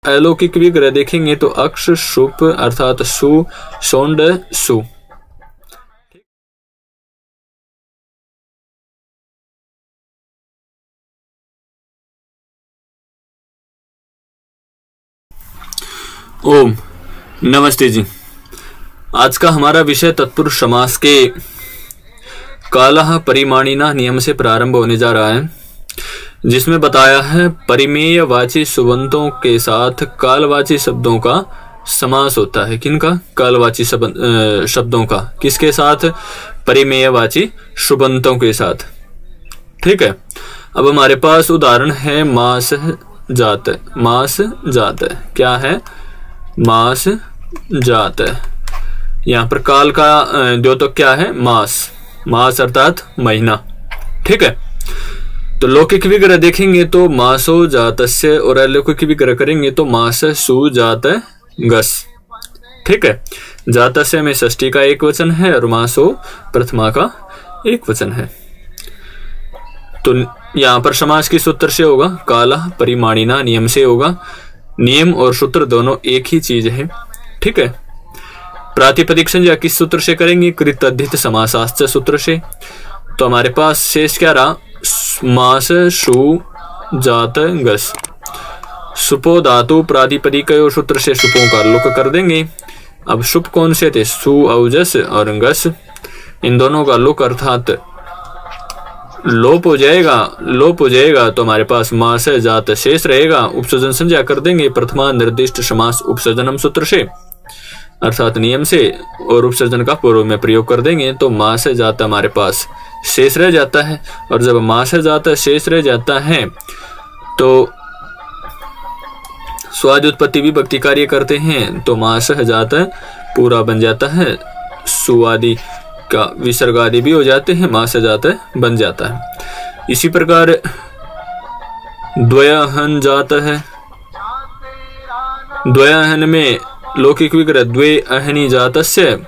अलौकिक विग्रह देखेंगे तो अक्ष शुप अर्थात सु सोंड सु। ओम नमस्ते जी। आज का हमारा विषय तत्पुरुष समास के कालः परिमाणिना नियम से प्रारंभ होने जा रहा है, जिसमें बताया है परिमेय वाची सुबंतों के साथ कालवाची शब्दों का समास होता है। किनका? कालवाची शब्दों का। किसके साथ? परिमेयवाची सुबंतों के साथ। ठीक है। अब हमारे पास उदाहरण है मास जात। मास जात क्या है? मास जात। यहाँ पर काल का द्योतक क्या है? मास। मास अर्थात महीना। ठीक है। तो लौकिक विग्रह देखेंगे तो मासो जातस्य, और अलौकिक विग्रह करेंगे तो मास सु जात गस। ठीक है। जातस्य में षष्ठी का एक वचन है और मासो प्रथमा का एक वचन है। तो यहाँ पर समास किस सूत्र से होगा? कालः परिमाणिना नियम से होगा। नियम और सूत्र दोनों एक ही चीज है। ठीक है। प्रातिपदिक संज्ञा किस सूत्र से करेंगे? कृतधित समासाश्च सूत्र से। तो हमारे पास शेष क्या रहा? मास सु जात गस। सुपो धातु प्रातिपदिक सूत्र से सुपों का लोक कर देंगे। अब सुप कौन से थे? सु औजस और गस। इन दोनों का लोक अर्थात लोप हो जाएगा। लोप हो जाएगा तो हमारे पास मास जात शेष रहेगा। उपसर्जन संज्ञा कर देंगे प्रथमा निर्दिष्ट समास उपसर्जनम सूत्र से अर्थात नियम से, और उपसर्जन का पूर्व में प्रयोग कर देंगे तो मास जात हमारे पास शेष रह जाता है। और जब मास जात शेष रह जाता है तो स्वादि उत्पत्ति विभक्ति कार्य करते हैं तो मास जात पूरा बन जाता है। सुआदि का विसर्ग आदि भी हो जाते हैं, मास जात बन जाता है। इसी प्रकार द्वयहन जात है। द्वयहन में लौकिक विग्रह द्वे अहनि जातस्य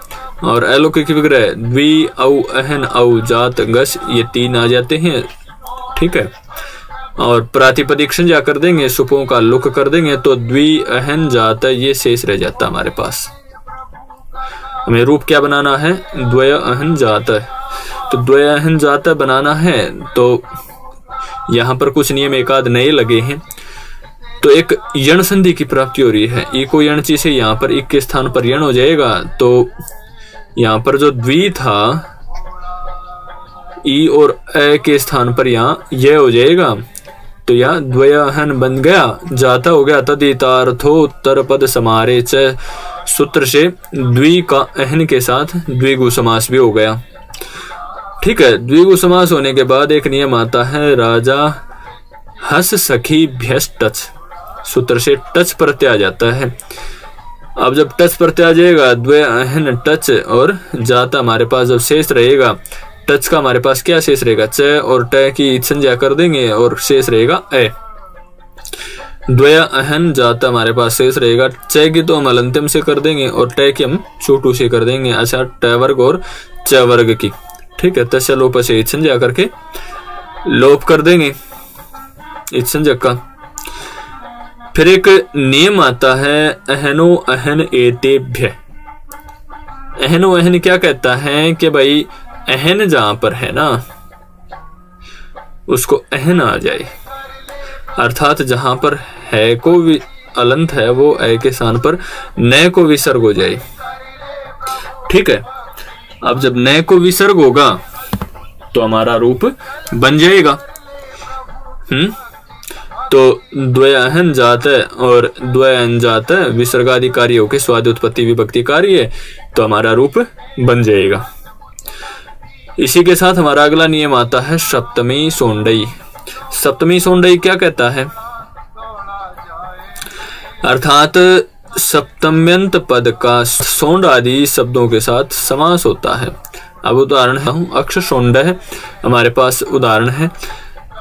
और अलौकिक विग्रह द्वि औ अहन औ जात गस, ये तीन आ जाते हैं। ठीक है। और प्रातिपदिक संज्ञा कर देंगे, सुपों का लुक कर देंगे तो द्वि अहन जात ये शेष रह जाता हमारे पास। हमें रूप क्या बनाना है? द्वय अहन जात। तो द्वय अहन जात बनाना है तो यहाँ पर कुछ नियम एकाद नए लगे हैं। तो एक यण संधि की प्राप्ति हो रही है। इको यणची से यहाँ पर इक के स्थान पर यण हो जाएगा। तो यहाँ पर जो द्वि था ई और ए के स्थान पर यहाँ यह हो जाएगा। तो यहाँ द्वयहन बन गया, जाता हो गया। तदितार्थो उत्तर पद समारे च सूत्र से द्वि का अहन के साथ द्विगु समास भी हो गया। ठीक है। द्विगु समास होने के बाद एक नियम आता है राजा हस सखी भ्यस टच। सूत्र से टच प्रत्यय आ जाता है। अब जब टच प्रत्यय आ जाएगा द्वय अहन टच और जाता हमारे पास जब शेष रहेगा, टच का हमारे पास क्या शेष रहेगा? च और ट की संज्ञा कर देंगे और शेष रहेगा ए। द्वय अहन जाता हमारे पास शेष रहेगा। च की तो हम अलंत्यम से कर देंगे और ट की हम छोटू से कर देंगे। अच्छा, ट वर्ग और च वर्ग की। ठीक है। तस्य लोप से संज्ञा करके लोप कर देंगे इस संज्ञक का। फिर एक नियम आता है अहनो अहन एतेभ्य। अहनो अहन क्या कहता है कि भाई अहन जहां पर है ना उसको अहन आ जाए, अर्थात जहां पर है को अलंत है वो ए के स्थान पर न को विसर्ग हो जाए। ठीक है। अब जब न को विसर्ग होगा तो हमारा रूप बन जाएगा। तो द्वयहन जात और द्वयन जात विसर्गादि कार्यों के स्वादि उत्पत्ति विभक्ति कार्य, तो हमारा रूप बन जाएगा। इसी के साथ हमारा अगला नियम आता है सप्तमी सोंडई। सप्तमी सोंडई क्या कहता है? अर्थात सप्तम्यंत पद का सोंड आदि शब्दों के साथ समास होता है। अब उदाहरण है अक्ष सोंड है हमारे पास उदाहरण है।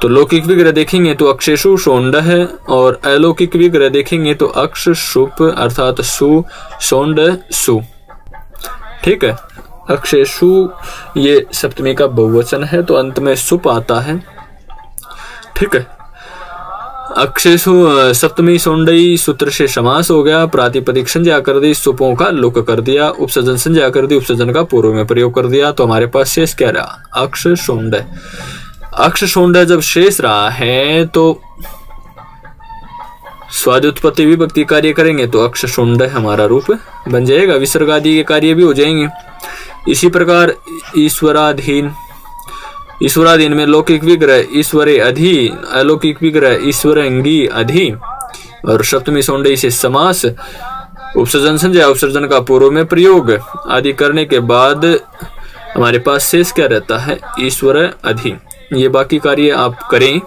तो लौकिक विग्रह देखेंगे तो अक्षेशु सोंड है और अलौकिक विग्रह देखेंगे तो अक्ष शुप अर्थात सु सोंड सु। ठीक है। अक्षेशु ये सप्तमी का बहुवचन है तो अंत में सुप आता है। ठीक है। अक्षेशु सप्तमी सोंडई सूत्र से समास हो गया। प्रातिपदिक संज्ञा कर दी, सुपों का लुक कर दिया, उपसर्जन संज्ञा कर दी, उपसर्जन का पूर्व में प्रयोग कर दिया। तो हमारे पास शेष क्या रहा? अक्ष शोंड। अक्ष शोंड जब शेष रहा है तो स्वादुत्पत्ति विभक्ति कार्य करेंगे तो अक्ष शोंड हमारा रूप बन जाएगा। विसर्ग आदि के कार्य भी हो जाएंगे। इसी प्रकार ईश्वराधीन, ईश्वराधीन में लौकिक विग्रह ईश्वरे अधि, अलौकिक विग्रह ईश्वरंगी अधि और सप्तमी सोंडई से समास, उपसर्जन संज्ञा, उपसर्जन का पूर्व में प्रयोग आदि करने के बाद हमारे पास शेष क्या रहता है? ईश्वर अधि। ये बाकी कार्य आप करें।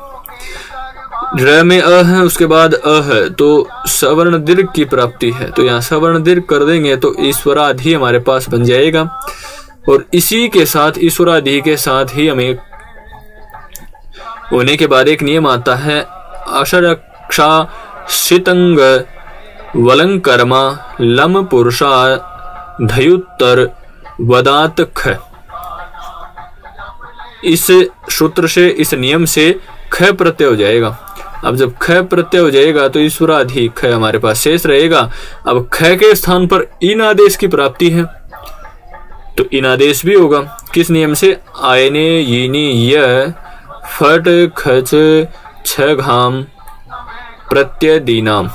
र में अ है, उसके बाद अ है तो सवर्ण दीर्घ की प्राप्ति है, तो यहाँ सवर्ण दीर्घ कर देंगे तो ईश्वराधि हमारे पास बन जाएगा। और इसी के साथ ईश्वराधि के साथ ही हमें होने के बाद एक नियम आता है अक्षरक्षा शितंग वलंकर्मा लम पुरुषा धयुत्तर वदात ख। इस सूत्र से, इस नियम से ख प्रत्यय हो जाएगा। अब जब ख प्रत्यय हो जाएगा तो ईश्वराधि ख हमारे पास शेष रहेगा। अब ख के स्थान पर इन आदेश की प्राप्ति है तो इन आदेश भी होगा। किस नियम से? आयने यीनी य फट खच छ घाम प्रत्यय दीनाम।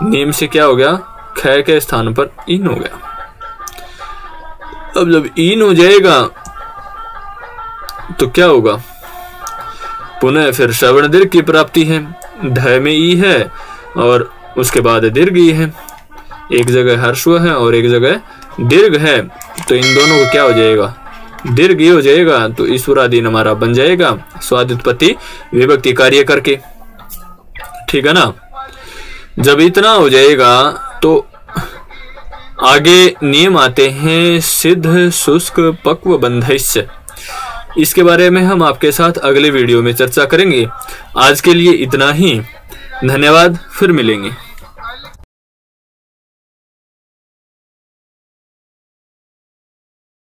नियम से क्या हो गया? ख के स्थान पर इन हो गया। अब जब इन हो जाएगा तो क्या होगा? पुनः फिर श्रवण दीर्घ की प्राप्ति है। ध में ई है और उसके बाद दीर्घ ई है। एक जगह हर्षव है और एक जगह दीर्घ है, तो इन दोनों को क्या हो जाएगा? दीर्घ ई हो जाएगा। तो ईश्वराधीन हमारा बन जाएगा स्वादुत्पत्ति विभक्ति कार्य करके। ठीक है ना? जब इतना हो जाएगा तो आगे नियम आते हैं सिद्ध शुष्क पक्व बंधस्य। इसके बारे में हम आपके साथ अगले वीडियो में चर्चा करेंगे। आज के लिए इतना ही। धन्यवाद, फिर मिलेंगे।